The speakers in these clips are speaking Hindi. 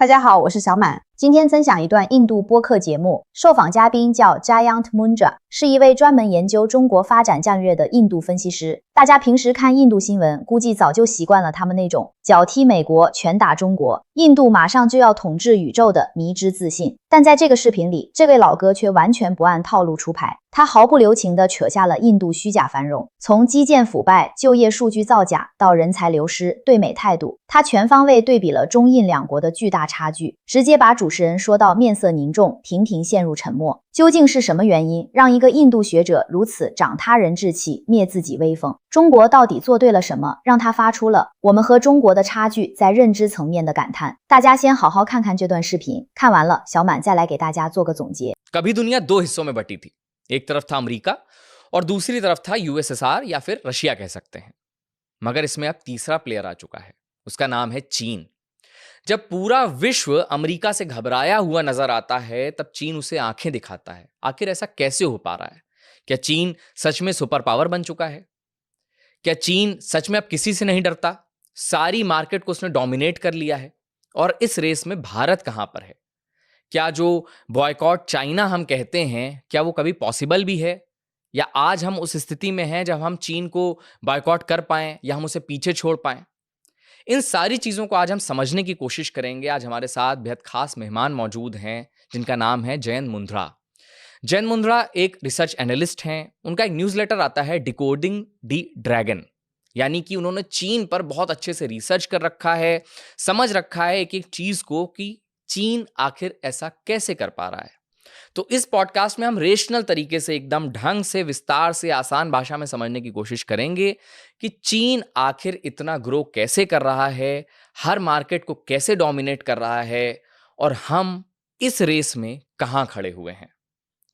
大家好，我是小满，今天分享一段印度播客节目，受访嘉宾叫 Jayant Mundra， 是一位专门研究中国发展战略的印度分析师。大家平时看印度新闻，估计早就习惯了他们那种脚踢美国，拳打中国，印度马上就要统治宇宙的迷之自信。但在这个视频里，这位老哥却完全不按套路出牌，他毫不留情地扯下了印度虚假繁荣，从基建腐败、就业数据造假到人才流失、对美态度，他全方位对比了中印两国的巨大差距，直接把主持人说到面色凝重，频频陷入沉默。究竟是什么原因让一个印度学者如此长他人志气，灭自己威风？中国到底做对了什么，让他发出了我们和中国的差距在认知层面的感叹？大家先好好看看这段视频，看完了小满再来给大家做个总结。कभी दुनिया दो हिस्सों में बटी थी, एक तरफ था अमेरिका और दूसरी तरफ था यूएसएसआर या फिर रशिया कह सकते हैं। मगर इसमें अब तीसरा प्लेयर आ चुका है, उसका नाम है चीन। जब पूरा विश्व अमेरिका से घबराया हुआ नजर आता है, तब चीन उसे आंखें दिखाता है। आखिर ऐसा कैसे हो पा रहा है? क्या चीन सच में सुपर पावर बन चुका है? क्या चीन सच में अब किसी से नहीं डरता? सारी मार्केट को उसने डोमिनेट कर लिया है और इस रेस में भारत कहां पर है? क्या जो बॉयकॉट चाइना हम कहते हैं, क्या वो कभी पॉसिबल भी है, या आज हम उस स्थिति में हैं जब हम चीन को बॉयकॉट कर पाएं या हम उसे पीछे छोड़ पाएं? इन सारी चीज़ों को आज हम समझने की कोशिश करेंगे। आज हमारे साथ बेहद खास मेहमान मौजूद हैं जिनका नाम है जयंत मुंद्रा। जयंत मुंद्रा एक रिसर्च एनालिस्ट हैं। उनका एक न्यूज़लेटर आता है डिकोडिंग दी ड्रैगन, यानी कि उन्होंने चीन पर बहुत अच्छे से रिसर्च कर रखा है, समझ रखा है एक एक चीज़ को कि चीन आखिर ऐसा कैसे कर पा रहा है। तो इस पॉडकास्ट में हम रेशनल तरीके से, एकदम ढंग से, विस्तार से, आसान भाषा में समझने की कोशिश करेंगे कि चीन आखिर इतना ग्रो कैसे कर रहा है, हर मार्केट को कैसे डोमिनेट कर रहा है, और हम इस रेस में कहाँ खड़े हुए हैं।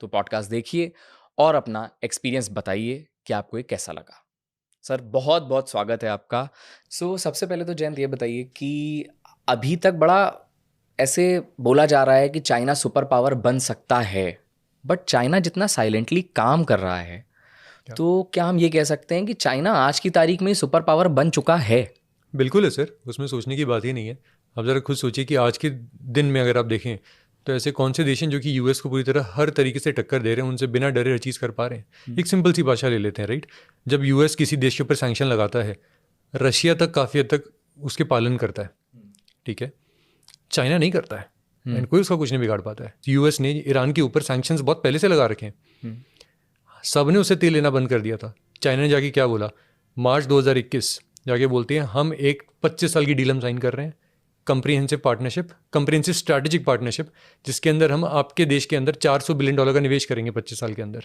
तो पॉडकास्ट देखिए और अपना एक्सपीरियंस बताइए कि आपको ये कैसा लगा। सर, बहुत बहुत स्वागत है आपका। सबसे पहले तो जयंत ये बताइए कि अभी तक बड़ा ऐसे बोला जा रहा है कि चाइना सुपर पावर बन सकता है, बट चाइना जितना साइलेंटली काम कर रहा है, तो क्या हम ये कह सकते हैं कि चाइना आज की तारीख में सुपर पावर बन चुका है? बिल्कुल है सर, उसमें सोचने की बात ही नहीं है। आप ज़रा खुद सोचिए कि आज के दिन में अगर आप देखें तो ऐसे कौन से देश हैं जो कि यूएस को पूरी तरह हर तरीके से टक्कर दे रहे हैं, उनसे बिना डरे हर चीज़ कर पा रहे हैं। एक सिंपल सी भाषा ले लेते हैं, राइट। जब यूएस किसी देश के ऊपर सैंक्शन लगाता है, रशिया तक काफ़ी हद तक उसके पालन करता है, ठीक है, चाइना नहीं करता है, एंड कोई उसका कुछ नहीं बिगाड़ पाता है। यूएस ने ईरान के ऊपर सैंक्शंस बहुत पहले से लगा रखे हैं, सब ने उसे तेल लेना बंद कर दिया था। चाइना ने जाके क्या बोला, मार्च 2021 जाके बोलती है हम एक 25 साल की डील हम साइन कर रहे हैं, कंप्रिहेंसिव स्ट्रैटेजिक पार्टनरशिप, जिसके अंदर हम आपके देश के अंदर $400 बिलियन का निवेश करेंगे 25 साल के अंदर,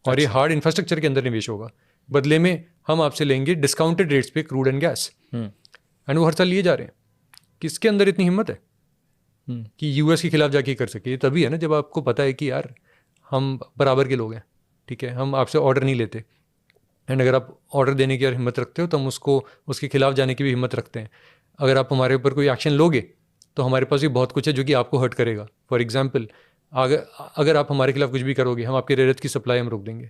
और ये हार्ड इंफ्रास्ट्रक्चर के अंदर निवेश होगा। बदले में हम आपसे लेंगे डिस्काउंटेड रेट्स पे क्रूड एंड गैस, एंड वो हर साल लिए जा रहे हैं। किसके अंदर इतनी हिम्मत है कि यूएस के खिलाफ जाके कर सके? तभी है ना जब आपको पता है कि यार हम बराबर के लोग हैं, ठीक है, हम आपसे ऑर्डर नहीं लेते, एंड अगर आप ऑर्डर देने की हिम्मत रखते हो तो हम उसको उसके खिलाफ जाने की भी हिम्मत रखते हैं। अगर आप हमारे ऊपर कोई एक्शन लोगे तो हमारे पास भी बहुत कुछ है जो कि आपको हर्ट करेगा। फॉर एग्जाम्पल, अगर आप हमारे खिलाफ कुछ भी करोगे, हम आपके रेत की सप्लाई हम रोक देंगे।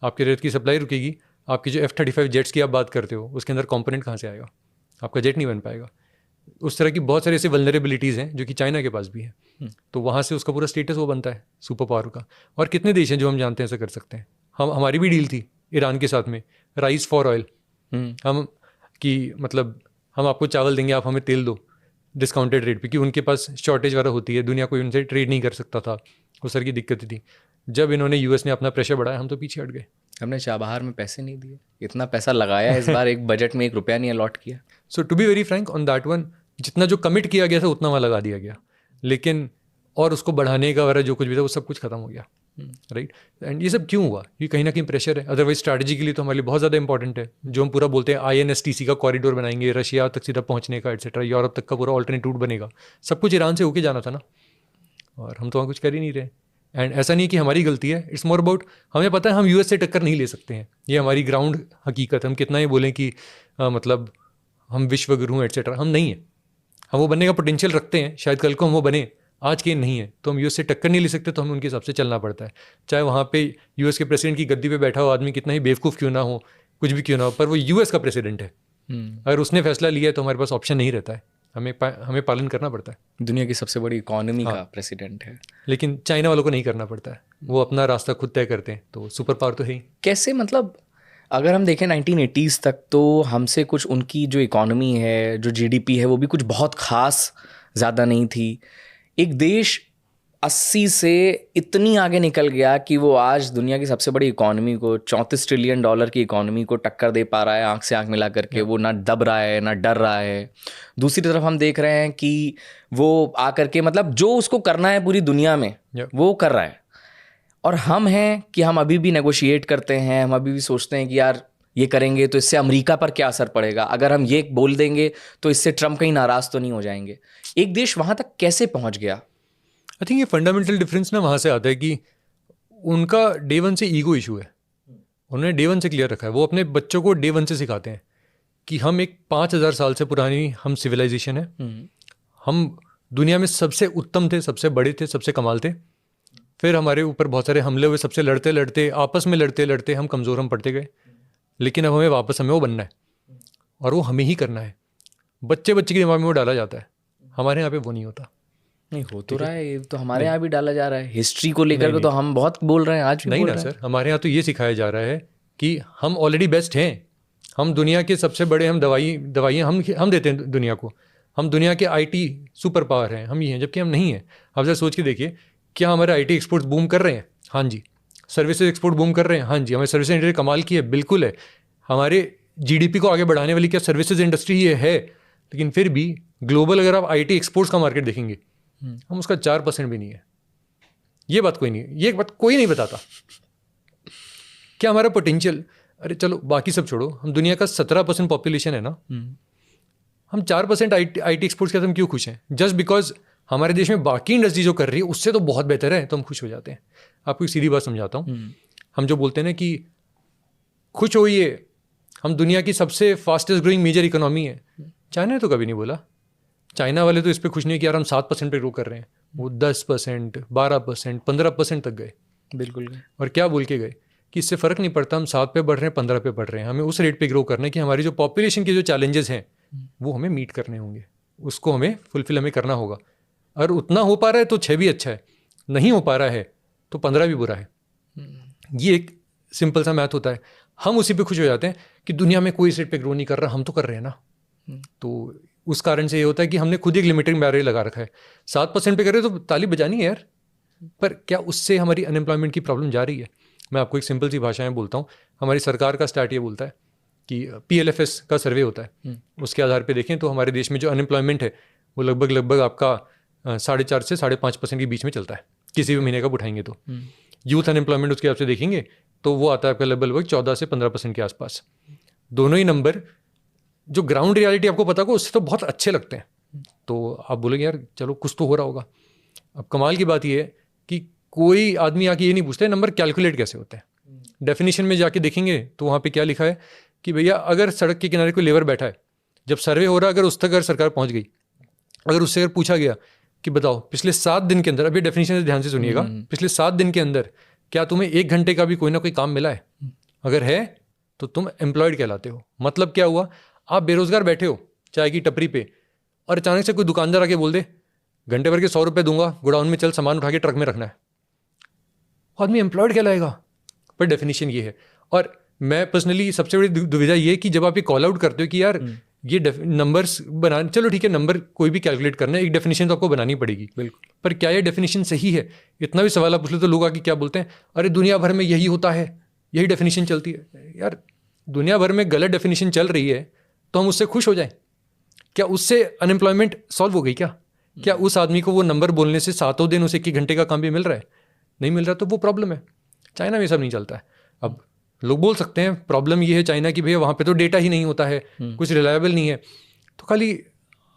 आपकी रेत की सप्लाई रुकेगी, आपकी जो F-35 जेट्स की आप बात करते हो उसके अंदर कॉम्पोनेंट कहाँ से आएगा? आपका जेट नहीं बन पाएगा। उस तरह की बहुत सारी ऐसी वल्नरेबिलिटीज़ हैं जो कि चाइना के पास भी है, तो वहाँ से उसका पूरा स्टेटस वो बनता है सुपर पावर का। और कितने देश हैं जो हम जानते हैं ऐसा कर सकते हैं। हमारी भी डील थी ईरान के साथ में, राइस फॉर ऑयल, हम कि मतलब हम आपको चावल देंगे, आप हमें तेल दो डिस्काउंटेड रेट पे, कि उनके पास शॉर्टेज वाला होती है, दुनिया कोई उनसे ट्रेड नहीं कर सकता था, उस तरह की दिक्कत थी। जब इन्होंने यूएस ने अपना प्रेशर बढ़ाया, हम तो पीछे हट गए। हमने चाबहार में पैसे नहीं दिए, इतना पैसा लगाया इस बार, एक बजट में ₹1 नहीं अलॉट किया। So to be very frank on that one, जितना जो कमिट किया गया था उतना वहाँ लगा दिया गया, लेकिन और उसको बढ़ाने का वगैरह जो कुछ भी था वो सब कुछ खत्म हो गया, राइट। एंड ये सब क्यों हुआ? ये कहीं ना कहीं प्रेशर है। अदरवाइज स्ट्रैटेजी के लिए तो हमारे लिए बहुत ज़्यादा इंपॉर्टेंट है, जो हम पूरा बोलते हैं INSTC का कॉरिडोर बनाएंगे, रशिया तक सीधा पहुँचने का, एटसेट्रा, यूरोप तक का पूरा ऑल्टरनेट रूट बनेगा। सब कुछ ईरान से होके जाना था ना, और हम तो वहाँ कुछ कर ही नहीं रहे। एंड ऐसा नहीं कि हमारी गलती है, इट्स मोर अबाउट हमें पता है हम यूएस से टक्कर नहीं ले सकते हैं, ये हमारी ग्राउंड हकीकत है। हम कितना ही बोलें कि मतलब हम विश्व गुरु एटसेट्रा, हम नहीं है। हम वो बनने का पोटेंशियल रखते हैं, शायद कल को हम वो बने, आज के नहीं है, तो हम यूएस से टक्कर नहीं ले सकते, तो हमें उनके हिसाब से चलना पड़ता है। चाहे वहाँ पे यूएस के प्रेसिडेंट की गद्दी पे बैठा हो आदमी कितना ही बेवकूफ़ क्यों ना हो, कुछ भी क्यों ना हो, पर वो यूएस का प्रेसिडेंट है। अगर उसने फैसला लिया है तो हमारे पास ऑप्शन नहीं रहता है, हमें पालन करना पड़ता है। दुनिया की सबसे बड़ी इकोनॉमी हाँ। का प्रेसिडेंट है। लेकिन चाइना वालों को नहीं करना पड़ता है, वो अपना रास्ता खुद तय करते हैं, तो सुपर पावर तो है ही। कैसे, मतलब अगर हम देखें 1980s तक, तो हमसे कुछ उनकी जो इकोनॉमी है, जो जीडीपी है, वो भी कुछ बहुत खास ज़्यादा नहीं थी। एक देश 80 से इतनी आगे निकल गया कि वो आज दुनिया की सबसे बड़ी इकोनॉमी को, $34 ट्रिलियन की इकोनॉमी को टक्कर दे पा रहा है आंख से आंख मिला करके। वो ना दब रहा है ना डर रहा है। दूसरी तरफ हम देख रहे हैं कि वो आकर के, मतलब जो उसको करना है पूरी दुनिया में वो कर रहा है। और हम हैं कि हम अभी भी नेगोशिएट करते हैं, हम अभी भी सोचते हैं कि यार ये करेंगे तो इससे अमेरिका पर क्या असर पड़ेगा, अगर हम ये बोल देंगे तो इससे ट्रम्प कहीं नाराज़ तो नहीं हो जाएंगे। एक देश वहाँ तक कैसे पहुँच गया? आई थिंक ये फंडामेंटल डिफरेंस ना वहाँ से आता है कि उनका डे वन से ईगो इशू है। उन्होंने डे वन से क्लियर रखा है। वो अपने बच्चों को डे वन से सिखाते हैं कि हम एक 5000 साल से पुरानी हम सिविलाइजेशन है, हम दुनिया में सबसे उत्तम थे, सबसे बड़े थे, सबसे कमाल थे। फिर हमारे ऊपर बहुत सारे हमले हुए, सबसे लड़ते लड़ते, आपस में लड़ते लड़ते हम कमज़ोर, हम पड़ते गए। लेकिन अब हमें वापस हमें वो बनना है और वो हमें ही करना है। बच्चे बच्चे के दिमाग में वो डाला जाता है, हमारे यहाँ पे वो नहीं होता। नहीं हो तो रहा है, ये तो हमारे यहाँ भी डाला जा रहा है। हिस्ट्री को लेकर के तो हम बहुत बोल रहे हैं, आज भी नहीं बोल ना रहे हैं। सर, हमारे यहाँ तो ये सिखाया जा रहा है कि हम ऑलरेडी बेस्ट हैं, हम दुनिया के सबसे बड़े, हम दवाइयाँ हम देते हैं दुनिया को, हम दुनिया के आईटी सुपर पावर हैं, हम ये हैं, जबकि हम नहीं हैं। आप जरा सोच के देखिए, क्या हमारे आईटी एक्सपोर्ट्स बूम कर रहे हैं? हाँ जी। सर्विसेज एक्सपोर्ट बूम कर रहे हैं? हाँ जी। हमारी सर्विस इंडस्ट्री कमाल की है? बिल्कुल है। हमारे जीडीपी को आगे बढ़ाने वाली क्या सर्विसेज इंडस्ट्री ये है? लेकिन फिर भी ग्लोबल अगर आप आईटी एक्सपोर्ट्स का मार्केट देखेंगे, हम उसका 4% भी नहीं है। ये बात कोई नहीं है, ये बात कोई नहीं बताता। क्या हमारा पोटेंशियल, अरे चलो बाकी सब छोड़ो, हम दुनिया का 17% पॉपुलेशन है ना, हम 4% आईटी एक्सपोर्ट्स के, हम क्यों खुश हैं? जस्ट बिकॉज हमारे देश में बाकी इंडस्ट्री जो कर रही है उससे तो बहुत बेहतर है, तो हम खुश हो जाते हैं। आपको एक सीधी बात समझाता हूँ। हम जो बोलते हैं ना कि खुश होइए, हम दुनिया की सबसे फास्टेस्ट ग्रोइंग मेजर इकोनॉमी है, चाइना ने तो कभी नहीं बोला। चाइना वाले तो इस पर खुश नहीं कि यार हम 7% पे ग्रो कर रहे हैं, वो 10%, 12%, 15% तक गए। बिल्कुल। और क्या बोल के गए कि इससे फ़र्क नहीं पड़ता हम 7 पे बढ़ रहे हैं, 15 पे बढ़ रहे हैं, हमें उस रेट पे ग्रो करना है कि हमारी जो पॉपुलेशन के जो चैलेंजेस हैं वो हमें मीट करने होंगे, उसको हमें फुलफिल हमें करना होगा। और उतना हो पा रहा है तो 6 भी अच्छा है, नहीं हो पा रहा है तो 15 भी बुरा है। ये एक सिंपल सा मैथ होता है। हम उसी पे खुश हो जाते हैं कि दुनिया में कोई इस रेट पे ग्रो नहीं कर रहा, हम तो कर रहे हैं ना। तो उस कारण से ये होता है कि हमने खुद एक लिमिटिंग बैरियर लगा रखा है। 7% पे कर रहे हो तो ताली बजानी है यार, पर क्या उससे हमारी अनएम्प्लॉयमेंट की प्रॉब्लम जा रही है? मैं आपको एक सिंपल सी भाषा में बोलता हूँ। हमारी सरकार का स्टार्ट ये बोलता है कि PLFS का सर्वे होता है, उसके आधार पे देखें तो हमारे देश में जो अनएम्प्लॉयमेंट है वो लगभग आपका 4.5 से 5.5% के बीच में चलता है, किसी भी महीने का उठाएंगे तो। यूथ अनएम्प्लॉयमेंट उसके हिसाब से देखेंगे तो वो आता है आपका लगभग 14 से 15% के आसपास। दोनों ही नंबर जो ग्राउंड रियलिटी आपको पता हो उससे तो बहुत अच्छे लगते हैं, तो आप बोलेंगे यार चलो कुछ तो हो रहा होगा। अब कमाल की बात ये है कि कोई आदमी आके ये नहीं पूछता है नंबर कैलकुलेट कैसे होता है। डेफिनेशन में जाके देखेंगे तो वहाँ पे क्या लिखा है कि भैया अगर सड़क के किनारे कोई लेबर बैठा है, जब सर्वे हो रहा है, अगर उस तक अगर सरकार पहुँच गई, अगर उससे अगर पूछा गया कि बताओ पिछले 7 दिन के अंदर, अभी डेफिनेशन से ध्यान से सुनिएगा, पिछले 7 दिन के अंदर क्या तुम्हें 1 घंटे का भी कोई ना कोई काम मिला है? अगर है तो तुम एम्प्लॉयड कहलाते हो। मतलब क्या हुआ, आप बेरोजगार बैठे हो चाय की टपरी पे और अचानक से कोई दुकानदार आके बोल दे घंटे भर के 100 रुपये दूंगा, गोडाउन में चल सामान उठा के ट्रक में रखना है, आदमी एम्प्लॉयड कहलाएगा। पर डेफिनेशन ये है। और मैं पर्सनली सबसे बड़ी दुविधा ये कि जब आप ये कॉल आउट करते हो कि यार ये नंबर्स बनाने, चलो ठीक है नंबर कोई भी कैलकुलेट करना है, एक डेफिनेशन तो आपको बनानी पड़ेगी, बिल्कुल, पर क्या ये डेफिनेशन सही है? इतना भी सवाल आप पूछ लो तो लोग आके क्या बोलते हैं, अरे दुनिया भर में यही होता है, यही डेफिनेशन चलती है। यार दुनिया भर में गलत डेफिनेशन चल रही है तो हम उससे खुश हो जाएं? क्या उससे अनएम्प्लॉयमेंट सॉल्व हो गई? क्या उस आदमी को वो नंबर बोलने से 7 दिन उसे 1 घंटे का काम भी मिल रहा है? नहीं मिल रहा तो वो प्रॉब्लम है। चाइना में ये सब नहीं चलता है। अब लोग बोल सकते हैं प्रॉब्लम ये है चाइना की, भैया वहाँ पे तो डेटा ही नहीं होता है, कुछ रिलायबल नहीं है। तो खाली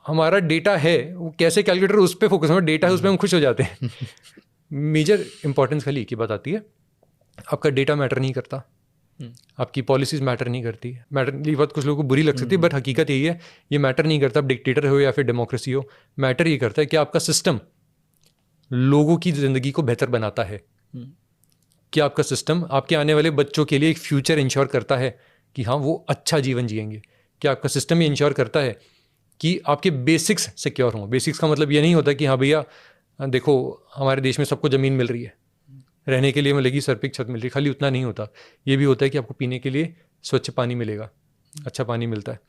हमारा डेटा है, वो कैसे कैलकुलेटर उस पर फोकस, हमारा डेटा है उस पर हम खुश हो जाते हैं। मेजर इंपॉर्टेंस खाली की बात आती है, आपका डेटा मैटर नहीं करता, आपकी पॉलिसीज मैटर नहीं करती। मैटर, ये बात कुछ लोगों को बुरी लग सकती है बट हकीकत यही है, ये मैटर नहीं करता आप डिक्टेटर हो या फिर डेमोक्रेसी हो। मैटर ये करता है कि आपका सिस्टम लोगों की ज़िंदगी को बेहतर बनाता है, कि आपका सिस्टम आपके आने वाले बच्चों के लिए एक फ्यूचर इंश्योर करता है कि हाँ वो अच्छा जीवन जिएंगे। क्या आपका सिस्टम ये इंश्योर करता है कि आपके बेसिक्स सिक्योर हों। बेसिक्स का मतलब ये नहीं होता कि हाँ भैया देखो हमारे देश में सबको ज़मीन मिल रही है, रहने के लिए मिलेगी, सर पे एक छत मिल रही है, खाली उतना नहीं होता। ये भी होता है कि आपको पीने के लिए स्वच्छ पानी मिलेगा, अच्छा पानी मिलता है।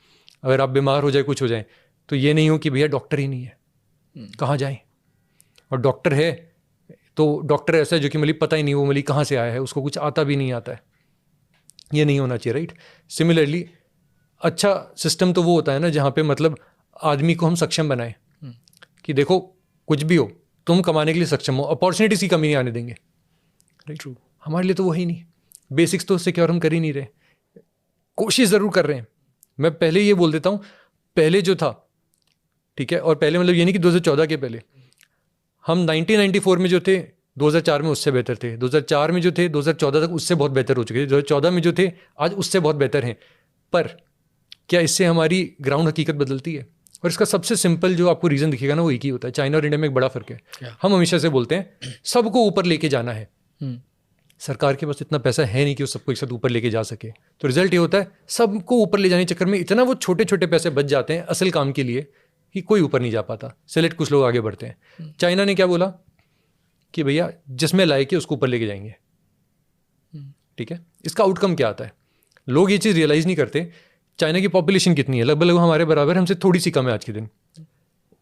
अगर आप बीमार हो जाए, कुछ हो जाए, तो ये नहीं हो कि भैया डॉक्टर ही नहीं है, कहाँ जाएं, और डॉक्टर है तो डॉक्टर ऐसा है जो कि मतलब पता ही नहीं वो मतलब कहाँ से आया है, उसको कुछ आता भी नहीं आता है। ये नहीं होना चाहिए, राइट। सिमिलरली अच्छा सिस्टम तो वो होता है ना जहाँ पे मतलब आदमी को हम सक्षम बनाएं कि देखो कुछ भी हो तुम कमाने के लिए सक्षम हो, अपॉर्चुनिटीज़ की कमी नहीं आने देंगे, राइट। हमारे लिए तो वही नहीं, बेसिक्स तो सिक्योर हम कर ही नहीं रहे, कोशिश ज़रूर कर रहे हैं। मैं पहले ये बोल देता हूँ, पहले जो था, ठीक है, और पहले मतलब ये नहीं कि 2014 के पहले, हम 1994 में जो थे 2004 में उससे बेहतर थे, 2004 में जो थे 2014 तक उससे बहुत बेहतर हो चुके थे, 2014 में जो थे आज उससे बहुत बेहतर हैं। पर क्या इससे हमारी ग्राउंड हकीकत बदलती है? और इसका सबसे सिंपल जो आपको रीज़न दिखेगा ना वो एक ही होता है। चाइना और इंडिया में एक बड़ा फ़र्क है। हम हमेशा से बोलते हैं सबको ऊपर लेके जाना है, सरकार के पास इतना पैसा है नहीं कि वो सबको एक साथ ऊपर लेके जा सके। तो रिजल्ट ये होता है सबको ऊपर ले जाने के चक्कर में इतना वो छोटे छोटे पैसे बच जाते हैं असल काम के लिए कि कोई ऊपर नहीं जा पाता, सेलेक्ट कुछ लोग आगे बढ़ते हैं। चाइना ने क्या बोला कि भैया जिसमें लायक है उसको ऊपर लेके जाएंगे, ठीक है। इसका आउटकम क्या आता है? लोग ये चीज़ रियलाइज़ नहीं करते। चाइना की पॉपुलेशन कितनी है? लगभग हमारे बराबर, हमसे थोड़ी सी कम है आज के दिन।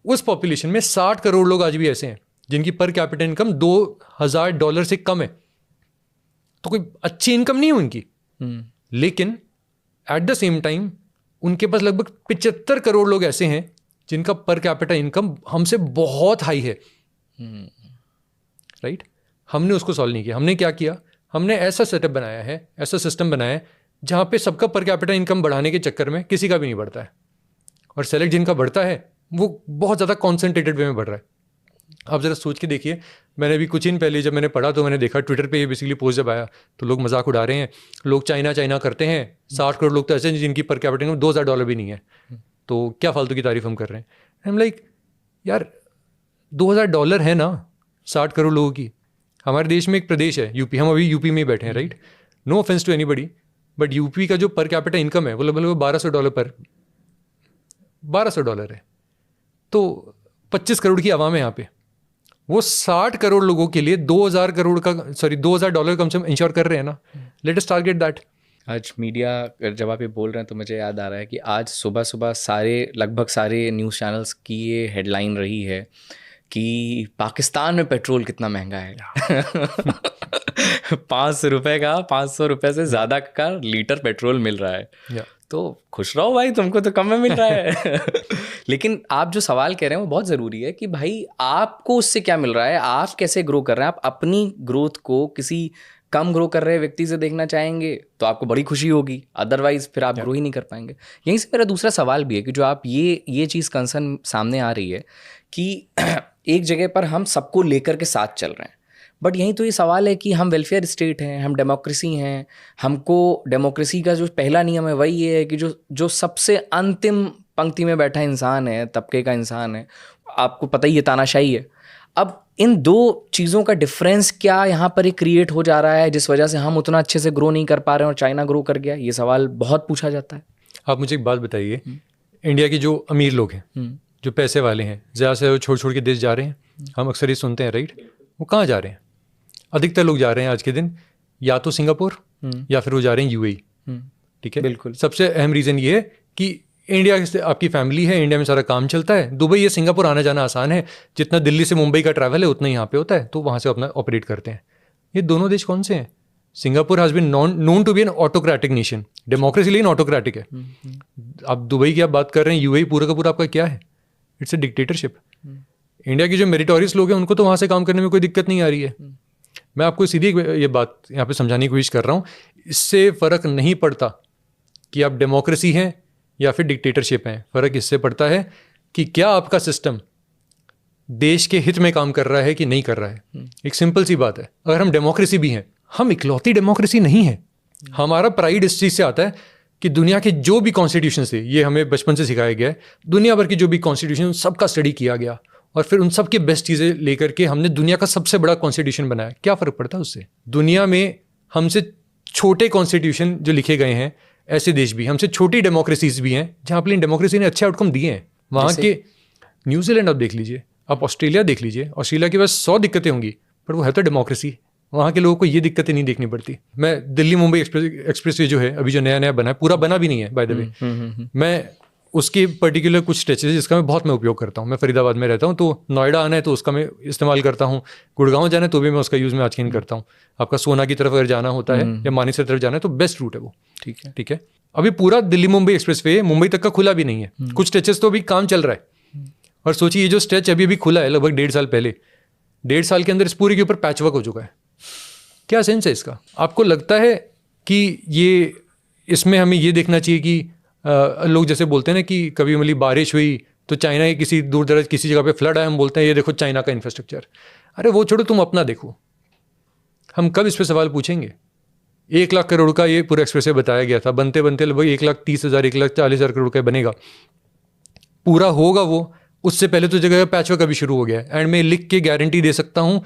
उस पॉपुलेशन में 60 करोड़ लोग आज भी ऐसे हैं जिनकी पर कैपिटा इनकम $2000 से कम है। तो कोई अच्छी इनकम नहीं है उनकी, लेकिन एट द सेम टाइम उनके पास लगभग 75 करोड़ लोग ऐसे हैं जिनका पर कैपिटा इनकम हमसे बहुत हाई है, राइट। हमने उसको सॉल्व नहीं किया। हमने क्या किया? हमने ऐसा सेटअप बनाया है, ऐसा सिस्टम बनाया है जहाँ पे सबका पर कैपिटा इनकम बढ़ाने के चक्कर में किसी का भी नहीं बढ़ता है, और सेलेक्ट जिनका बढ़ता है वो बहुत ज़्यादा कॉन्सेंट्रेटेड वे में बढ़ रहा है। आप ज़रा सोच के देखिए, मैंने अभी कुछ दिन पहले जब मैंने पढ़ा तो मैंने देखा ट्विटर पे ये बेसिकली पोस्ट जब आया तो लोग मजाक उड़ा रहे हैं, लोग चाइना चाइना करते हैं। 60 करोड़ लोग तो ऐसे हैं जिनकी पर कैपिटा इनकम $2000 भी नहीं है, तो क्या फालतू की तारीफ हम कर रहे हैं? आई एम लाइक यार $2000 है ना 60 करोड़ लोगों की। हमारे देश में एक प्रदेश है यूपी, हम अभी यूपी में ही बैठे हैं, right. No offence to anybody, but UP का जो पर कैपिटा इनकम है वो लगभग $1200 पर $1200 है। तो 25 करोड़ की आवाम है यहाँ पे, वो 60 करोड़ लोगों के लिए $2000 कम से कम इंश्योर कर रहे हैं ना। Let us target that. आज मीडिया जब आप ये बोल रहे हैं तो मुझे याद आ रहा है कि आज सुबह सुबह लगभग सारे न्यूज़ चैनल्स की ये हेडलाइन रही है कि पाकिस्तान में पेट्रोल कितना महंगा है। 500 रुपये से ज़्यादा का लीटर पेट्रोल मिल रहा है। तो खुश रहो भाई, तुमको तो कम में मिल रहा है। लेकिन आप जो सवाल कह रहे हैं वो बहुत ज़रूरी है कि भाई आपको उससे क्या मिल रहा है, आप कैसे ग्रो कर रहे हैं। आप अपनी ग्रोथ को किसी कम ग्रो कर रहे व्यक्ति से देखना चाहेंगे तो आपको बड़ी खुशी होगी, अदरवाइज फिर आप ग्रो ही नहीं कर पाएंगे। यहीं से मेरा दूसरा सवाल भी है कि जो आप ये चीज़ कंसर्न सामने आ रही है कि एक जगह पर हम सबको लेकर के साथ चल रहे हैं, बट यहीं तो ये सवाल है कि हम वेलफेयर स्टेट हैं, हम डेमोक्रेसी हैं। हमको डेमोक्रेसी का जो पहला नियम है वही ये है कि जो सबसे अंतिम पंक्ति में बैठा इंसान है, तबके का इंसान है, आपको पता ही है तानाशाही है। अब इन दो चीज़ों का डिफरेंस क्या यहाँ पर क्रिएट हो जा रहा है जिस वजह से हम उतना अच्छे से ग्रो नहीं कर पा रहे हैं और चाइना ग्रो कर गया? ये सवाल बहुत पूछा जाता है। आप मुझे एक बात बताइए, इंडिया के जो अमीर लोग हैं, जो पैसे वाले हैं, ज़्यादा से वो छोड़ के देश जा रहे हैं, हम अक्सर ये सुनते हैं, राइट। वो कहाँ जा रहे हैं? अधिकतर लोग जा रहे हैं आज के दिन या तो सिंगापुर या फिर वो जा रहे हैं यूएई, ठीक है। बिल्कुल। सबसे अहम रीज़न ये है कि इंडिया से आपकी फैमिली है, इंडिया में सारा काम चलता है। दुबई या सिंगापुर आना जाना आसान है, जितना दिल्ली से मुंबई का ट्रैवल है उतना यहाँ पे होता है, तो वहाँ से अपना ऑपरेट करते हैं। ये दोनों देश कौन से हैं? Singapore has been known to be an autocratic nation, democracy लेकिन ऑटोक्रेटिक है। आप दुबई की आप बात कर रहे हैं, यूएई पूरा का पूरा आपका क्या है? It's a dictatorship. इंडिया के जो मेरिटोरियस लोग हैं उनको तो वहाँ से काम करने में कोई दिक्कत नहीं आ रही है। मैं आपको सीधी ये बात यहाँ पे समझाने की कोशिश कर रहा हूँ, इससे फ़र्क नहीं पड़ता कि आप डेमोक्रेसी हैं या फिर डिक्टेटरशिप हैं। फ़र्क इससे पड़ता है कि क्या आपका सिस्टम देश के हित में काम कर रहा है कि नहीं कर रहा है। एक सिंपल सी बात है, अगर हम डेमोक्रेसी भी हैं, हम इकलौती डेमोक्रेसी नहीं है। हमारा प्राइड इस चीज़ से आता है कि दुनिया के जो भी कॉन्स्टिट्यूशन थे, ये हमें बचपन से सिखाया गया है, दुनिया भर की जो भी कॉन्स्टिट्यूशन सबका स्टडी किया गया और फिर उन सब के बेस्ट चीज़ें लेकर के हमने दुनिया का सबसे बड़ा कॉन्स्टिट्यूशन बनाया। क्या फ़र्क पड़ता है उससे? दुनिया में हमसे छोटे कॉन्स्टिट्यूशन जो लिखे गए हैं, ऐसे देश भी, हमसे छोटी डेमोक्रेसीज भी हैं जहाँ अपनी डेमोक्रेसी ने अच्छे आउटकम दिए हैं। वहाँ के न्यूजीलैंड आप देख लीजिए, आप ऑस्ट्रेलिया देख लीजिए, ऑस्ट्रेलिया के पास 100 दिक्कतें होंगी, पर वो है तो डेमोक्रेसी। वहाँ के लोगों को ये दिक्कतें नहीं देखनी पड़ती। मैं दिल्ली मुंबई एक्सप्रेस वे जो है अभी जो नया नया बना है, पूरा बना भी नहीं है बाय द वे, मैं उसके पर्टिकुलर कुछ स्ट्रेचेज जिसका मैं उपयोग करता हूँ। मैं फरीदाबाद में रहता हूँ, तो नोएडा आना है तो उसका मैं इस्तेमाल करता हूँ, गुड़गांव जाना है तो भी मैं उसका यूज़ में आजकल करता हूँ। आपका सोना की तरफ अगर जाना होता है या मानेसर तरफ जाना है तो बेस्ट रूट है वो। ठीक है। अभी पूरा दिल्ली मुंबई एक्सप्रेस वे मुंबई तक का खुला भी नहीं है, कुछ स्ट्रेचेस तो अभी काम चल रहा है। और सोचिए ये जो स्ट्रेच अभी खुला है लगभग 1.5 साल पहले, 1.5 साल के अंदर इस पूरे के ऊपर पैचवर्क हो चुका है। क्या सेंस है इसका? आपको लगता है कि ये इसमें हमें ये देखना चाहिए कि लोग जैसे बोलते हैं ना कि कभी मतलब बारिश हुई तो चाइना के किसी दूर दराज किसी जगह पे फ्लड आया, हम बोलते हैं ये देखो चाइना का इंफ्रास्ट्रक्चर। अरे वो छोड़ो, तुम अपना देखो। हम कब इस पर सवाल पूछेंगे? 1 लाख करोड़ का ये पूरा एक्सप्रेस वे बताया गया था, बनते बनते लगभग 1,30,000 1,40,000 करोड़ का बनेगा, पूरा होगा वो। उससे पहले तो जगह पैचवर्क अभी शुरू हो गया है। एंड मैं लिख के गारंटी दे सकता हूँ,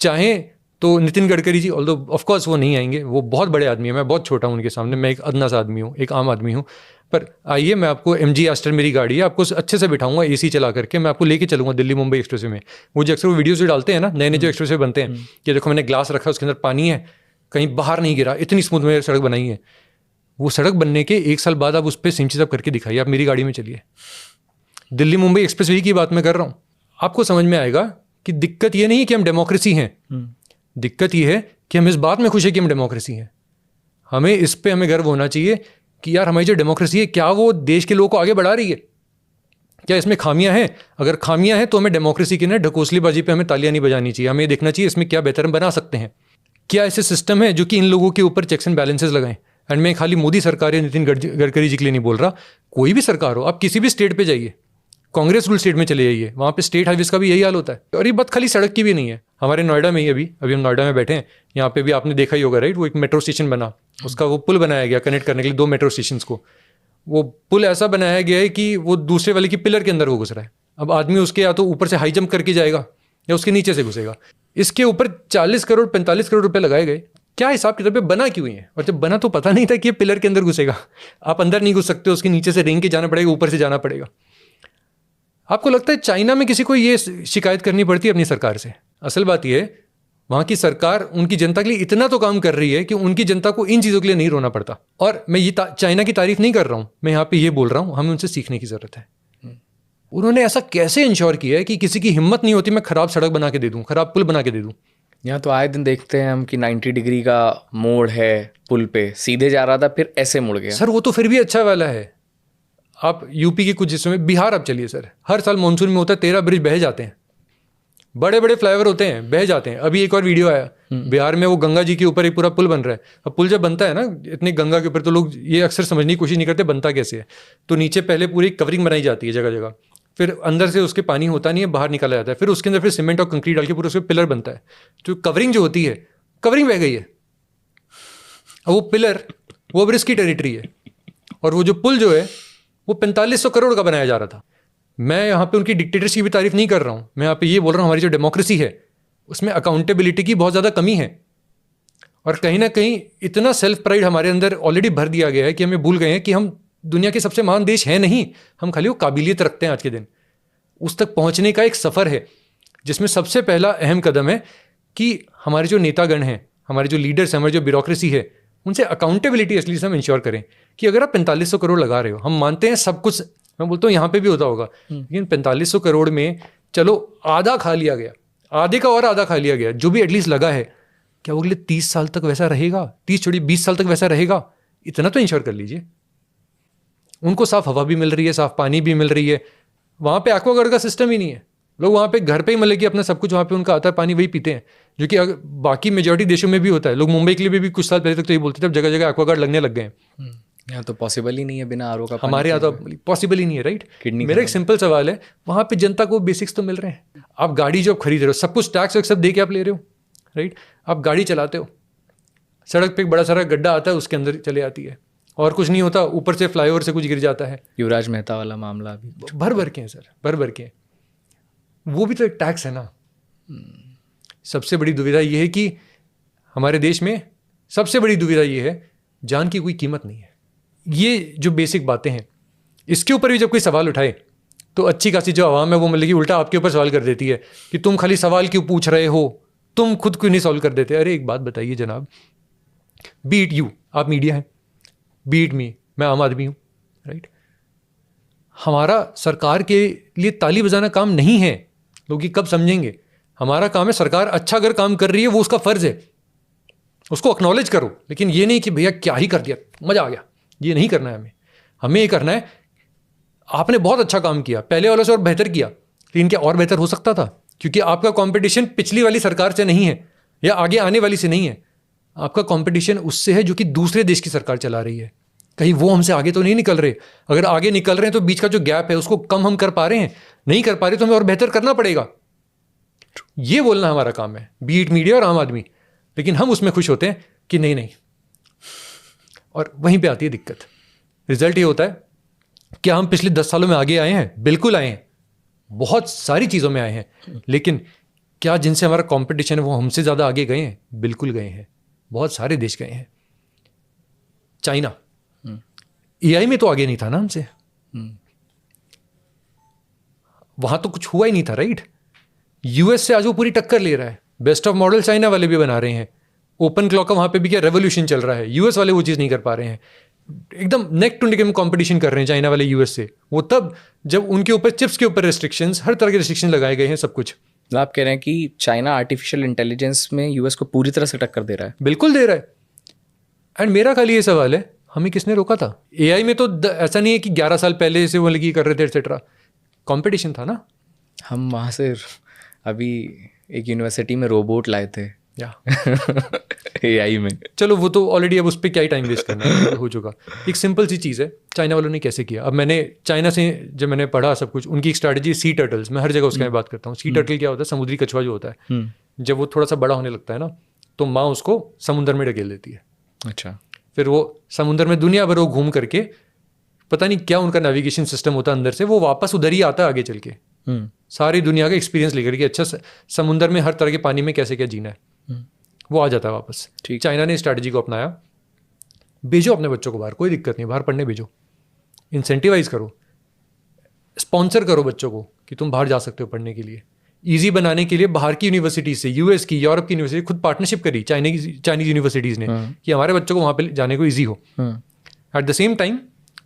चाहे तो Nitin Gadkari ji, although of course वो नहीं आएंगे, वो बहुत बड़े आदमी है, मैं बहुत छोटा हूँ उनके सामने, मैं एक अदना सा आदमी हूँ, एक आम आदमी हूँ। पर आइए, मैं आपको MG आस्टर मेरी गाड़ी है, आपको अच्छे से बिठाऊंगा AC चला करके, मैं आपको लेके चलूंगा दिल्ली मुंबई एक्सप्रेस वे में। वो जो अक्सर वो वीडियोज भी डालते हैं ना, नए नए जो एक्सप्रेस वे बनते हैं, कि देखो मैंने ग्लास रखा, उसके अंदर पानी है, कहीं बाहर नहीं गिरा, इतनी स्मूथ में सड़क बनाई है। वो सड़क बनने के 1 साल बाद आप उस पर सिंचित आप करके दिखाइए, आप मेरी गाड़ी में चलिए। दिल्ली मुंबई एक्सप्रेस वे की बात मैं कर रहा हूँ। आपको समझ में आएगा कि दिक्कत ये नहीं है कि हम डेमोक्रेसी हैं, दिक्कत ये है कि हम इस बात में खुश है कि हम डेमोक्रेसी हैं। हमें इस पे हमें गर्व होना चाहिए कि यार हमारी जो डेमोक्रेसी है, क्या वो देश के लोगों को आगे बढ़ा रही है? क्या इसमें खामियां हैं? अगर खामियां हैं तो हमें डेमोक्रेसी की ना ढकोसलीबाजी पे हमें तालियां नहीं बजानी चाहिए, हमें देखना चाहिए इसमें क्या बेहतर हम बना सकते हैं। क्या ऐसे सिस्टम है जो कि इन लोगों के ऊपर चेक्स एंड बैलेंसेस लगाएं? एंड मैं खाली मोदी सरकार या नितिन गडकरी जी के लिए नहीं बोल रहा, कोई भी सरकार हो, आप किसी भी स्टेट पे जाइए, कांग्रेस रूल स्टेट में चले जाइए, वहाँ पे स्टेट हाईवेज का भी यही हाल होता है। और ये बात खाली सड़क की भी नहीं है, हमारे नोएडा में ही अभी हम नोएडा में बैठे हैं, यहाँ पे भी आपने देखा ही होगा राइट, वो एक मेट्रो स्टेशन बना, उसका वो पुल बनाया गया कनेक्ट करने के लिए 2 मेट्रो स्टेशन को। वो पुल ऐसा बनाया गया है कि वो दूसरे वाले की पिलर के अंदर वो घुस रहा है। अब आदमी उसके या तो ऊपर से हाई जंप करके जाएगा या उसके नीचे से घुसेगा। इसके ऊपर 40 करोड़ 45 करोड़ रुपए लगाए गए। क्या हिसाब किताब पे बना क्यों है? और जब बना तो पता नहीं था कि ये पिलर के अंदर घुसेगा, आप अंदर नहीं घुस सकते, उसके नीचे से रेंग के जाना पड़ेगा, ऊपर से जाना पड़ेगा। आपको लगता है चाइना में किसी को ये शिकायत करनी पड़ती है अपनी सरकार से? असल बात यह है, वहाँ की सरकार उनकी जनता के लिए इतना तो काम कर रही है कि उनकी जनता को इन चीज़ों के लिए नहीं रोना पड़ता। और मैं ये चाइना की तारीफ नहीं कर रहा हूँ, मैं यहाँ पे ये बोल रहा हूँ हमें उनसे सीखने की ज़रूरत है। उन्होंने ऐसा कैसे इंश्योर किया है कि किसी की हिम्मत नहीं होती मैं खराब सड़क बना के दे दूँ, खराब पुल बना के दे दूँ। यहाँ तो आए दिन देखते हैं हम कि 90 डिग्री का मोड़ है पुल पे, सीधे जा रहा था फिर ऐसे मुड़ गया। सर वो तो फिर भी अच्छा वाला है। आप यूपी के कुछ हिस्सों में, बिहार आप चलिए सर, हर साल मानसून में होता है 13 ब्रिज बह जाते हैं, बड़े बड़े फ्लाईओवर होते हैं, बह जाते हैं। अभी एक और वीडियो आया बिहार में, वो गंगा जी के ऊपर एक पूरा पुल बन रहा है। अब पुल जब बनता है ना इतनी गंगा के ऊपर, तो लोग ये अक्सर समझने की कोशिश नहीं करते बनता कैसे है। तो नीचे पहले पूरी कवरिंग बनाई जाती है जगह जगह, फिर अंदर से उसके पानी होता नहीं है, बाहर निकाला जाता है, फिर उसके अंदर फिर सीमेंट और कंक्रीट डाल के पूरा उसके पिलर बनता है। तो कवरिंग जो होती है, कवरिंग बह गई है, अब वो पिलर वो अब रिस्की टेरिटरी है। और वो जो पुल जो है वो 4500 करोड़ का बनाया जा रहा था। मैं यहाँ पे उनकी डिक्टेटरशिप की भी तारीफ नहीं कर रहा हूँ, मैं यहाँ पे ये बोल रहा हूँ हमारी जो डेमोक्रेसी है उसमें अकाउंटेबिलिटी की बहुत ज़्यादा कमी है। और कहीं ना कहीं इतना सेल्फ प्राइड हमारे अंदर ऑलरेडी भर दिया गया है कि हमें भूल गए हैं कि हम दुनिया के सबसे महान देश हैं नहीं, हम खाली वो काबिलियत रखते हैं आज के दिन। उस तक पहुँचने का एक सफ़र है जिसमें सबसे पहला अहम कदम है कि हमारे जो नेतागण हैं, हमारे जो लीडर्स हैं, हमारी जो ब्यूरोक्रेसी है, उनसे अकाउंटेबिलिटी इसलिए हम इंश्योर करें कि अगर आप 4500 करोड़ लगा रहे हो, हम मानते हैं सब कुछ, मैं बोलता हूँ यहाँ पे भी होता होगा, लेकिन 4500 करोड़ में चलो आधा खा लिया गया, आधे का और आधा खा लिया गया, जो भी एटलीस्ट लगा है, क्या वो अगले 30 साल तक वैसा रहेगा? 30 छोड़िए 20 साल तक वैसा रहेगा? इतना तो इंश्योर कर लीजिए। उनको साफ हवा भी मिल रही है, साफ पानी भी मिल रही है, वहाँ पे एक्वागार्ड का सिस्टम ही नहीं है। लोग वहाँ पे घर पे ही मतलब कि अपना सब कुछ वहाँ पे उनका आता है, पानी वही पीते हैं, जो कि बाकी मेजॉरिटी देशों में भी होता है। लोग मुंबई के लिए भी कुछ साल पहले तक तो ये बोलते थे, अब जगह जगह एक्वागार्ड लगने लग गए हैं। यहाँ तो पॉसिबल ही नहीं है बिना आरओ का। हमारे यहाँ तो पॉसिबल ही नहीं है राइट। मेरा एक सिंपल सवाल है, वहाँ पे जनता को बेसिक्स तो मिल रहे हैं। आप गाड़ी जो आप खरीद रहे हो, सब कुछ टैक्स वैक्स सब दे के आप ले रहे हो राइट। आप गाड़ी चलाते हो, सड़क पे एक बड़ा सारा गड्ढा आता है, उसके अंदर चले आती है और कुछ नहीं होता, ऊपर से फ्लाईओवर से कुछ गिर जाता है। युवराज मेहता वाला मामला अभी भर भर के हैं सर, भर भर के हैं। वो भी तो एक टैक्स है ना। सबसे बड़ी दुविधा ये है कि हमारे देश में सबसे बड़ी दुविधा ये है, जान की कोई कीमत नहीं है। ये जो बेसिक बातें हैं, इसके ऊपर भी जब कोई सवाल उठाए तो अच्छी खासी जो आवाम है वो मतलब कि उल्टा आपके ऊपर सवाल कर देती है कि तुम खाली सवाल क्यों पूछ रहे हो, तुम खुद क्यों नहीं सॉल्व कर देते। अरे एक बात बताइए जनाब, बीट यू, आप मीडिया हैं, बीट मी, मैं आम आदमी हूँ, राइट। हमारा सरकार के लिए ताली बजाना काम नहीं है। लोग ये कब समझेंगे? हमारा काम है, सरकार अच्छा अगर काम कर रही है वो उसका फ़र्ज़ है, उसको एक्नॉलेज करो, लेकिन ये नहीं कि भैया क्या ही कर दिया, मज़ा आ गया। ये नहीं करना है हमें। हमें ये करना है, आपने बहुत अच्छा काम किया, पहले वालों से और बेहतर किया, लेकिन क्या और बेहतर हो सकता था? क्योंकि आपका कंपटीशन पिछली वाली सरकार से नहीं है या आगे आने वाली से नहीं है, आपका कंपटीशन उससे है जो कि दूसरे देश की सरकार चला रही है। कहीं वो हमसे आगे तो नहीं निकल रहे? अगर आगे निकल रहे हैं तो बीच का जो गैप है उसको कम हम कर पा रहे हैं, नहीं कर पा रहे तो हमें और बेहतर करना पड़ेगा। ये बोलना हमारा काम है, बीट मीडिया और आम आदमी। लेकिन हम उसमें खुश होते हैं कि नहीं नहीं, और वहीं पे आती है दिक्कत। रिजल्ट ये होता है, क्या हम पिछले 10 सालों में आगे आए हैं? बिल्कुल आए हैं, बहुत सारी चीज़ों में आए हैं, लेकिन क्या जिनसे हमारा कंपटीशन है वो हमसे ज़्यादा आगे गए हैं? बिल्कुल गए हैं, बहुत सारे देश गए हैं। चाइना एआई में तो आगे नहीं था ना हमसे, वहां तो कुछ हुआ ही नहीं था, राइट। यूएस से आज वो पूरी टक्कर ले रहा है, बेस्ट ऑफ मॉडल चाइना वाले भी बना रहे हैं, ओपन क्लॉक का वहां पे भी क्या रेवोल्यूशन चल रहा है, यूएस वाले वो चीज़ नहीं कर पा रहे हैं। एकदम नेक टू नेक कंपटीशन कर रहे हैं चाइना वाले यूएस से। वो तब जब उनके ऊपर चिप्स के ऊपर रेस्ट्रिक्शंस, हर तरह के रेस्ट्रिक्शन लगाए गए हैं, सब कुछ। आप कह रहे हैं कि चाइना आर्टिफिशियल इंटेलिजेंस में यूएस को पूरी तरह से टक्कर दे रहा है? बिल्कुल दे रहा है। एंड मेरा खाली ये सवाल है, हमें किसने रोका था? एआई में तो ऐसा नहीं है कि 11 साल पहले से वो लगी कर रहे थे एटसेट्रा, कंपटीशन था ना। हम वहाँ से अभी एक यूनिवर्सिटी में रोबोट लाए थे या एआई में। चलो वो तो ऑलरेडी, अब उस पर क्या ही टाइम वेस्ट करना है, हो चुका। एक सिंपल सी चीज़ है, चाइना वालों ने कैसे किया। अब मैंने चाइना से जब मैंने पढ़ा सब कुछ, उनकी एक स्ट्रैटेजी सी टर्टल्स, मैं हर जगह उसके बात करता हूँ। सी टर्टल क्या होता है? समुद्री कछुआ जो होता है, जब वो थोड़ा सा बड़ा होने लगता है ना, तो माँ उसको समुद्र में ढकेल देती है। अच्छा। फिर वो समुद्र में दुनिया भर वो घूम करके, पता नहीं क्या उनका नेविगेशन सिस्टम होता है अंदर से, वो वापस उधर ही आता है आगे चल के, सारी दुनिया का एक्सपीरियंस लेकर के, अच्छा समुद्र में हर तरह के पानी में कैसे क्या जीना है, वो आ जाता है वापस। ठीक, चाइना ने स्ट्रैटेजी को अपनाया। भेजो अपने बच्चों को बाहर, कोई दिक्कत नहीं, बाहर पढ़ने भेजो, इंसेंटिवाइज करो, स्पॉन्सर करो बच्चों को कि तुम बाहर जा सकते हो पढ़ने के लिए। ईजी बनाने के लिए बाहर की यूनिवर्सिटी से, यूएस की, यूरोप की यूनिवर्सिटी खुद पार्टनरशिप करी चाइनीज यूनिवर्सिटीज़ ने कि हमारे बच्चों को वहाँ पे जाने को ईजी हो। At the same time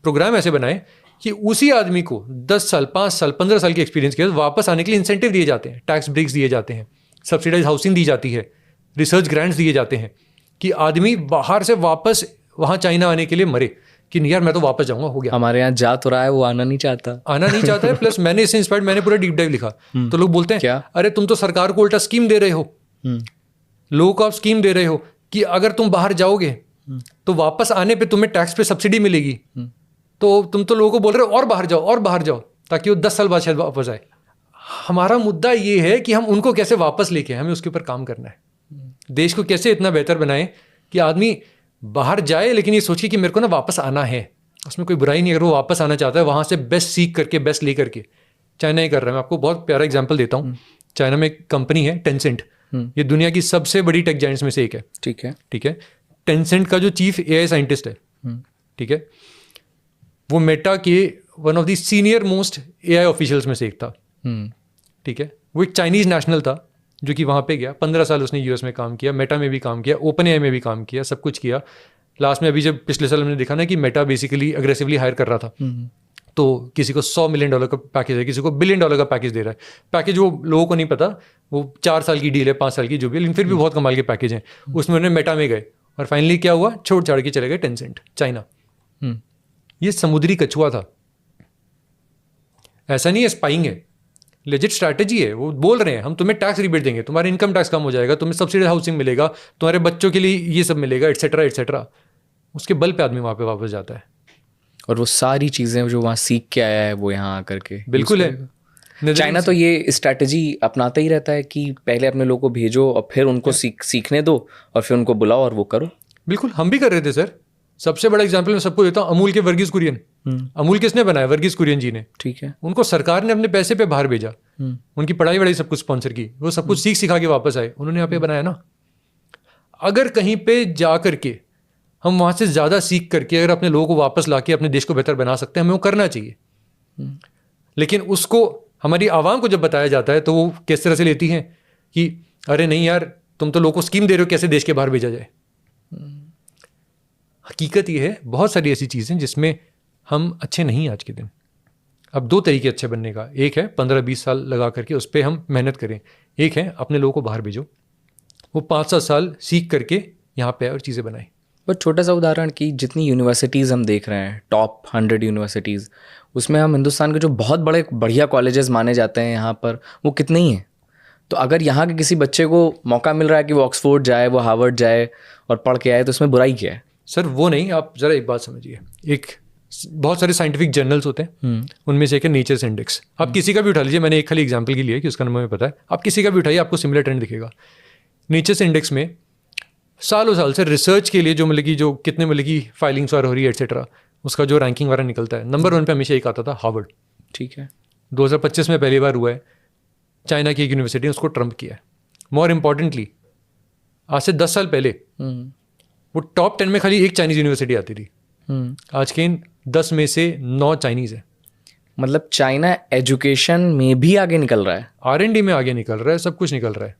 programme ऐसे बनाए कि उसी आदमी को 10 साल, 5 साल, 15 साल के एक्सपीरियंस के बाद वापस आने के लिए इंसेंटिव दिए जाते हैं, टैक्स ब्रेक्स दिए जाते हैं, सब्सिडाइज हाउसिंग दी जाती है, रिसर्च ग्रांट्स दिए जाते हैं, कि आदमी बाहर से वापस वहाँ चाइना आने के लिए मरे कि नहीं यार मैं तो वापस जाऊंगा, हो गया। हमारे यहाँ जा तो रहा है, वो आना नहीं चाहता है। प्लस मैंने इससे इंस्पायर्ड, मैंने पूरा डीप डाइव लिखा, तो लोग बोलते हैं क्या? अरे तुम तो सरकार को उल्टा स्कीम दे रहे हो, लोगों को आप स्कीम दे रहे हो कि अगर तुम बाहर जाओगे तो वापस आने पे तुम्हें टैक्स पे सब्सिडी मिलेगी, तो तुम तो लोगों को बोल रहे हो और बाहर जाओ और बाहर जाओ, ताकि वो 10 साल बाद शायद वापस आए। हमारा मुद्दा ये है कि हम उनको कैसे वापस लेके, हमें उसके ऊपर काम करना है। देश को कैसे इतना बेहतर बनाए कि आदमी बाहर जाए लेकिन ये सोचिए कि मेरे को ना वापस आना है, उसमें कोई बुराई नहीं अगर वो वापस आना चाहता है, वहाँ से बेस्ट सीख करके, बेस्ट ले करके। चाइना ये कर रहा है। मैं आपको बहुत प्यारा एग्जांपल देता हूँ। चाइना में एक कंपनी है टेंसेंट, ये दुनिया की सबसे बड़ी टेक जायंट्स में से एक है। ठीक है। टेंसेंट का जो चीफ एआई साइंटिस्ट है, ठीक है, वो मेटा के one of the senior most AI officials में से एक था। ठीक है, वो एक चाइनीज नेशनल था जो कि वहाँ पे गया, 15 साल उसने यूएस में काम किया, मेटा में भी काम किया, ओपन एआई में भी काम किया, सब कुछ किया। लास्ट में अभी जब पिछले साल हमने देखा ना कि मेटा बेसिकली अग्रेसिवली हायर कर रहा था, तो किसी को $100 मिलियन का पैकेज है, किसी को $1 बिलियन का पैकेज दे रहा है। पैकेज वो लोगों को नहीं पता, वो 4 साल की डील है, 5 साल की जो भी, लेकिन फिर भी बहुत कमाल के पैकेज हैं। उसमें उन्होंने मेटा में गए और फाइनली क्या हुआ, छोड़ छाड़ के चले गए टेंसेंट, चाइना। ये समुद्री कछुआ था, ऐसा नहीं है स्पाइंग है, लेजिट स्ट्रैटेजी है। वो बोल रहे हैं हम तुम्हें टैक्स रिबेट देंगे, तुम्हारे इनकम टैक्स कम हो जाएगा, तुम्हें सब्सिडी हाउसिंग मिलेगा, तुम्हारे बच्चों के लिए ये सब मिलेगा, एटसेट्रा एटसेट्रा। उसके बल पे आदमी वहाँ पे वापस जाता है, और वो सारी चीज़ें जो वहाँ सीख के आया है वो यहाँ आकर के बिल्कुल है। चाइना तो ये स्ट्रैटेजी अपनाता ही रहता है कि पहले अपने लोगों को भेजो और फिर उनको सीखने दो और फिर उनको बुलाओ और वो करो। बिल्कुल, हम भी कर रहे थे सर। सबसे बड़ा एग्जाम्पल मैं सबको देता हूँ, अमूल के वर्गीस कुरियन। अमूल किसने बनाया? वर्गीस कुरियन जी ने। ठीक है, उनको सरकार ने अपने पैसे पे बाहर भेजा, उनकी पढ़ाई वढ़ाई सब कुछ स्पॉन्सर की, वो सब कुछ सीख सिखा के वापस आए, उन्होंने यहाँ पे बनाया ना। अगर कहीं पे जा करके हम वहाँ से ज़्यादा सीख करके अगर अपने लोगों को वापस ला के अपने देश को बेहतर बना सकते हैं, हमें वो करना चाहिए। लेकिन उसको हमारी आवाम को जब बताया जाता है तो वो किस तरह से लेती हैं कि अरे नहीं यार, तुम तो लोगों को स्कीम दे रहे हो कैसे देश के बाहर भेजा जाए। हकीकत ये है बहुत सारी ऐसी चीज़ें जिसमें हम अच्छे नहीं आज के दिन। अब दो तरीके अच्छे बनने का, एक है 15-20 साल लगा करके उस पर हम मेहनत करें, एक है अपने लोगों को बाहर भेजो, वो 5-7 साल सीख करके यहाँ पे और चीज़ें बनाएं। बट छोटा सा उदाहरण कि जितनी यूनिवर्सिटीज़ हम देख रहे हैं, टॉप 100 यूनिवर्सिटीज़, उसमें हम हिंदुस्तान के जो बहुत बड़े बढ़िया कॉलेजेस माने जाते हैं यहाँ पर, वो कितने ही हैं। तो अगर यहाँ के किसी बच्चे को मौका मिल रहा है कि वो ऑक्सफोर्ड जाए, वो हार्वर्ड जाए और पढ़ के आए, तो उसमें बुराई क्या है? सर वो नहीं, आप ज़रा एक बात समझिए, एक बहुत सारे साइंटिफिक जर्नल्स होते हैं, उनमें से एक है नेचर्स इंडेक्स। आप किसी का भी उठा लीजिए, मैंने एक खाली एग्जांपल के लिए कि उसका नाम हमें पता है, आप किसी का भी उठाइए आपको सिमिलर ट्रेंड दिखेगा। नेचर्स इंडेक्स में सालों साल से रिसर्च के लिए जो मतलब कि जो कितने मतलब की फाइलिंग्स वार हो रही है एटसेट्रा, उसका जो रैंकिंग वाला निकलता है, नंबर 1 पे हमेशा एक आता था हार्वर्ड। ठीक है। 2025 में पहली बार हुआ है, चाइना की एक यूनिवर्सिटी ने उसको ट्रम्प किया है। मोर इम्पॉर्टेंटली आज से 10 साल पहले वो टॉप 10 में खाली एक चाइनीज़ यूनिवर्सिटी आती थी, आज के 10 में से 9 चाइनीज़ है। मतलब चाइना एजुकेशन में भी आगे निकल रहा है, R&D में आगे निकल रहा है, सब कुछ निकल रहा है।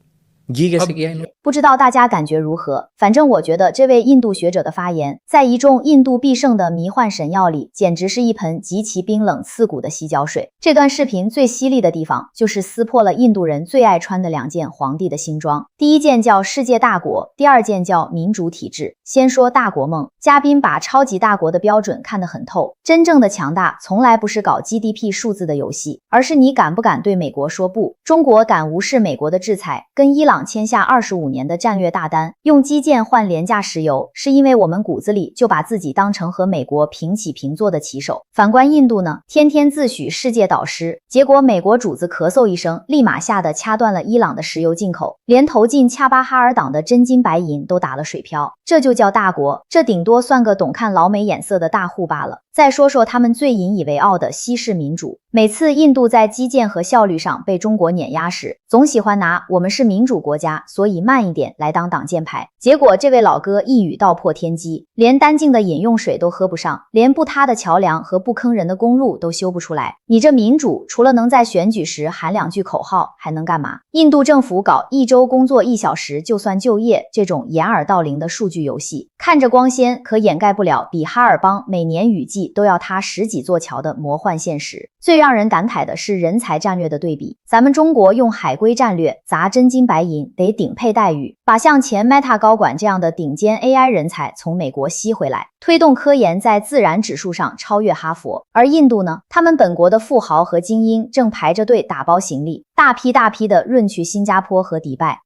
ये कैसे किया है?不知道大家感觉如何？反正我觉得这位印度学者的发言，在一众印度必胜的迷幻神药里，简直是一盆极其冰冷刺骨的洗脚水。这段视频最犀利的地方，就是撕破了印度人最爱穿的2件皇帝的新装。第一件叫世界大国，第二件叫民主体制。先说大国梦，嘉宾把超级大国的标准看得很透。真正的强大，从来不是搞 GDP 数字的游戏，而是你敢不敢对美国说不。中国敢无视美国的制裁，跟伊朗签下25年的战略大单，用基建换廉价石油，是因为我们骨子里就把自己当成和美国平起平坐的棋手。反观印度呢，天天自诩世界导师，结果美国主子咳嗽一声，立马吓得掐断了伊朗的石油进口，连投进恰巴哈尔党的真金白银都打了水漂。这就叫大国，这顶多算个懂看老美眼色的大户罢了。再说说他们最引以为傲的西式民主，每次印度在基建和效率上被中国碾压时，总喜欢拿我们是民主国家，所以慢一点来当挡箭牌。结果这位老哥一语道破天机，连干净的饮用水都喝不上，连不塌的桥梁和不坑人的公路都修不出来。你这民主除了能在选举时喊2句口号，还能干嘛？印度政府搞1周工作1小时就算就业这种掩耳盗铃的数据游戏，看着光鲜，可掩盖不了比哈尔邦每年雨季都要塌10几座桥的魔幻现实。最让人感慨的是人才战略的对比，咱们中国用海归战略砸真金白银，得顶配待遇，把像前 Meta 高管这样的顶尖 AI 人才从美国吸回来，推动科研在自然指数上超越哈佛。而印度呢，他们本国的富豪和精英正排着队打包行李，大批大批的润去新加坡和迪拜。